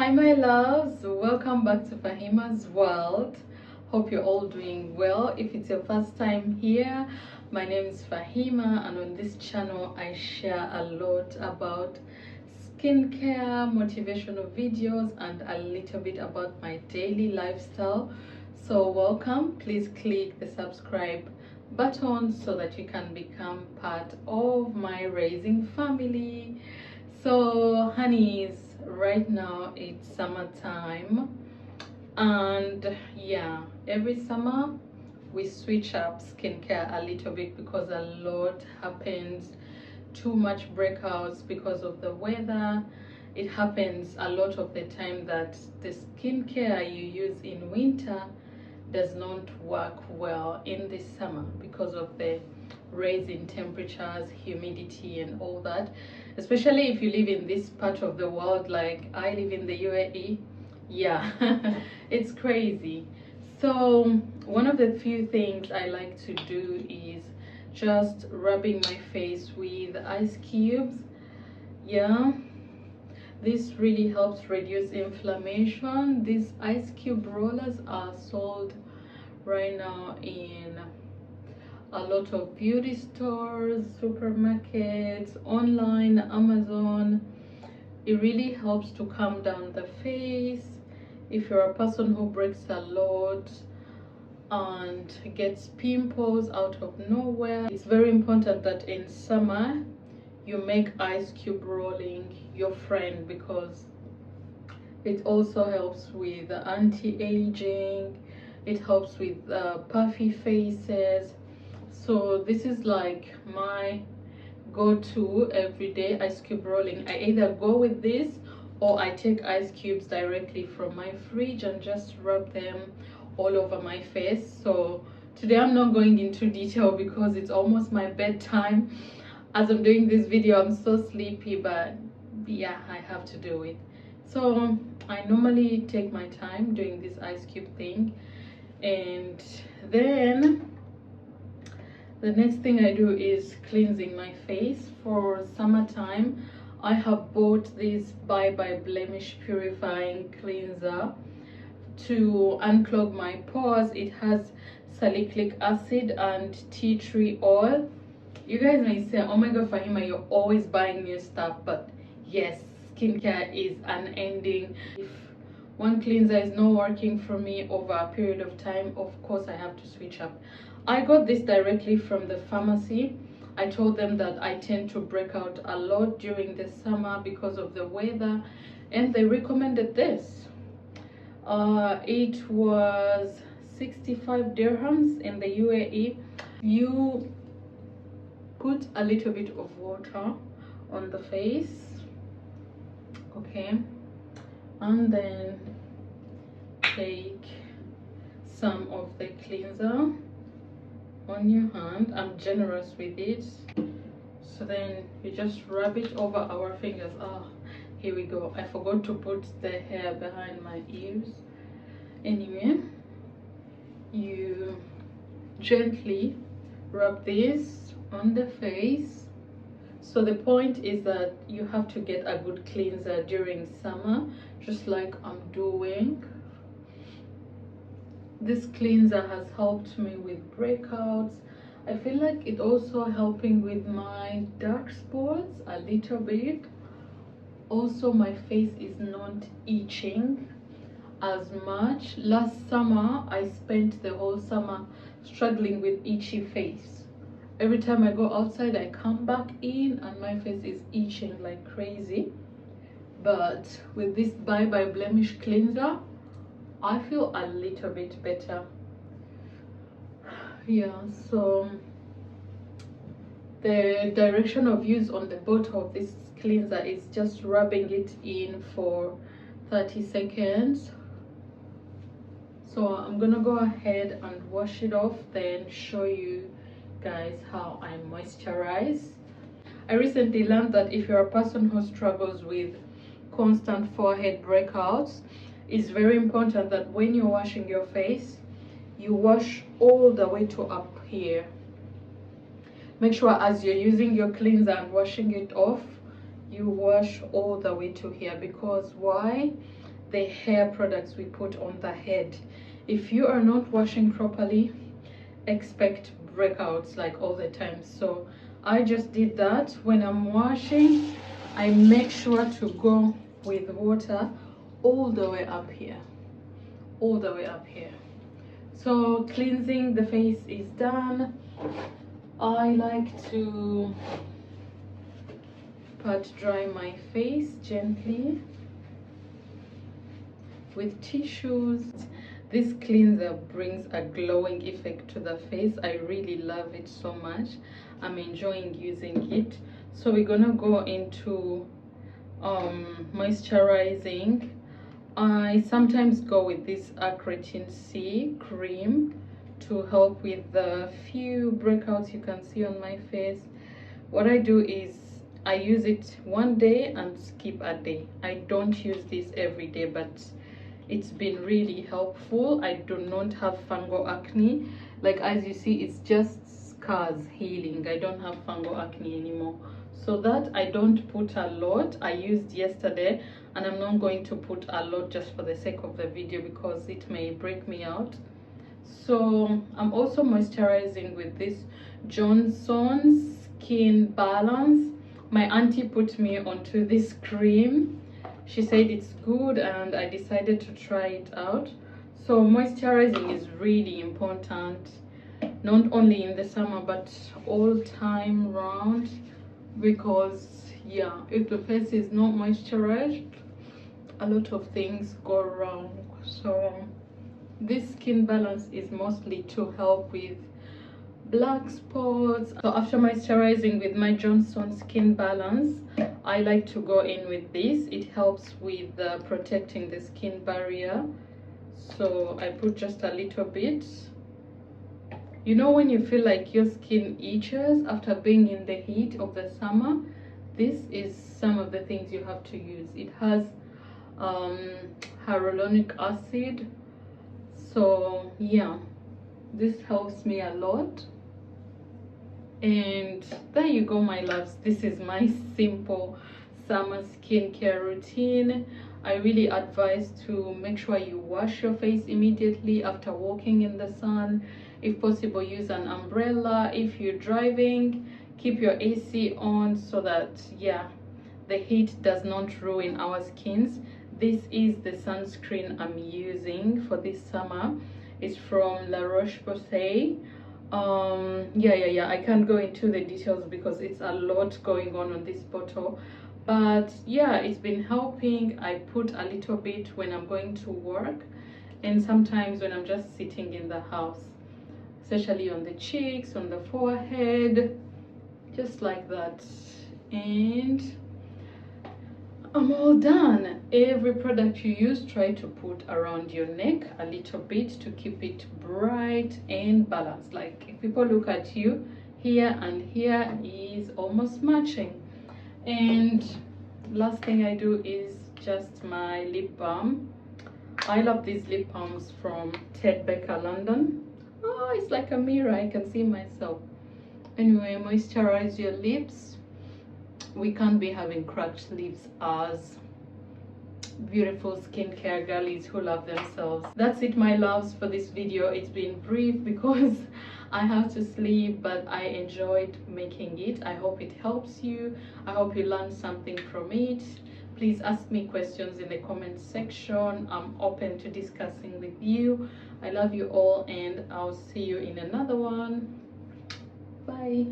Hi my loves, welcome back to Fahima's world. Hope you're all doing well. If it's your first time here, my name is Fahima, and on this channel I share a lot about skincare, motivational videos, and a little bit about my daily lifestyle. So welcome. Please click the subscribe button so that you can become part of my raising family. So honeys, right now it's summertime, and yeah, every summer we switch up skincare a little bit because a lot happens. Too much breakouts because of the weather. It happens a lot of the time that the skincare you use in winter does not work well in the summer because of the rise in temperatures, humidity, and all that. Especially if you live in this part of the world, like I live in the UAE. Yeah, it's crazy. So one of the few things I like to do is just rubbing my face with ice cubes. Yeah, this really helps reduce inflammation. These ice cube rollers are sold right now in a lot of beauty stores, supermarkets, online, Amazon. It really helps to calm down the face. If you're a person who breaks a lot and gets pimples out of nowhere, it's very important that in summer you make ice cube rolling your friend, because it also helps with anti-aging. It helps with puffy faces. So this is like my go-to everyday ice cube rolling. I either go with this or I take ice cubes directly from my fridge and just rub them all over my face. So today I'm not going into detail because it's almost my bedtime. As I'm doing this video, I'm so sleepy, but yeah, I have to do it. So I normally take my time doing this ice cube thing, and then the next thing I do is cleansing my face. For summertime, I have bought this Bye Bye Blemish Purifying Cleanser to unclog my pores. It has salicylic acid and tea tree oil. You guys may say, oh my god Fahima, you're always buying new stuff, but yes, skincare is unending. If one cleanser is not working for me over a period of time, of course I have to switch up. I got this directly from the pharmacy. I told them that I tend to break out a lot during the summer because of the weather, and they recommended this. It was 65 dirhams in the UAE. You put a little bit of water on the face, okay, and then take some of the cleanser on your hand. I'm generous with it. So then you just rub it over our fingers. Oh, here we go. I forgot to put the hair behind my ears. Anyway, you gently rub this on the face. So the point is that you have to get a good cleanser during summer, just like I'm doing. This cleanser has helped me with breakouts. I feel like it also helping with my dark spots a little bit. Also, my face is not itching as much. Last summer I spent the whole summer struggling with itchy face. Every time I go outside, I come back in and my face is itching like crazy. But with this Bye Bye Blemish Cleanser, I feel a little bit better. Yeah, so the direction of use on the bottle of this cleanser is just rubbing it in for 30 seconds. So I'm gonna go ahead and wash it off, then show you guys how I moisturize. I recently learned that if you're a person who struggles with constant forehead breakouts, it's very important that when you're washing your face, you wash all the way to up here. Make sure as you're using your cleanser and washing it off, you wash all the way to here. Because why? the hair products we put on the head. If you are not washing properly, expect breakouts like all the time. So I just did that. When I'm washing, I make sure to go with water all the way up here, all the way up here. So cleansing the face is done. I like to pat dry my face gently with tissues. This cleanser brings a glowing effect to the face. I really love it so much. I'm enjoying using it. So we're gonna go into moisturizing. I sometimes go with this Acretin C cream to help with the few breakouts you can see on my face. What I do is I use it one day and skip a day. I don't use this every day, but it's been really helpful. I do not have fungal acne. Like as you see, it's just scars healing. I don't have fungal acne anymore. So that I don't put a lot. I used yesterday, and I'm not going to put a lot just for the sake of the video because it may break me out. So I'm also moisturizing with this Johnson Skin Balance. My auntie put me onto this cream. She said it's good and I decided to try it out. So moisturizing is really important, not only in the summer but all time round, because yeah, if the face is not moisturized, a lot of things go wrong. So this skin balance is mostly to help with black spots. So after moisturizing with my Johnson Skin Balance, I like to go in with this. It helps with protecting the skin barrier. So I put just a little bit. You know when you feel like your skin itches after being in the heat of the summer, this is some of the things you have to use. It has hyaluronic acid. So yeah, this helps me a lot. And there you go, my loves. This is my simple summer skincare routine. I really advise to make sure you wash your face immediately after walking in the sun. If possible, use an umbrella. If you're driving, keep your AC on so that yeah, the heat does not ruin our skins. This is the sunscreen I'm using for this summer. It's from La Roche-Posay. Yeah, I can't go into the details because it's a lot going on this bottle, but yeah, it's been helping. I put a little bit when I'm going to work and sometimes when I'm just sitting in the house, especially on the cheeks, on the forehead, just like that. And I'm all done. Every product you use, try to put around your neck a little bit to keep it bright and balanced. Like if people look at you, here and here is almost matching. And last thing I do is just my lip balm. I love these lip balms from Ted Baker London. Oh, it's like a mirror, I can see myself. Anyway, moisturize your lips. We can't be having cracked lips as beautiful skincare girlies who love themselves. That's it, my loves, for this video. It's been brief because I have to sleep, but I enjoyed making it. I hope it helps you. I hope you learned something from it. Please ask me questions in the comment section. I'm open to discussing with you. I love you all and I'll see you in another one. Bye.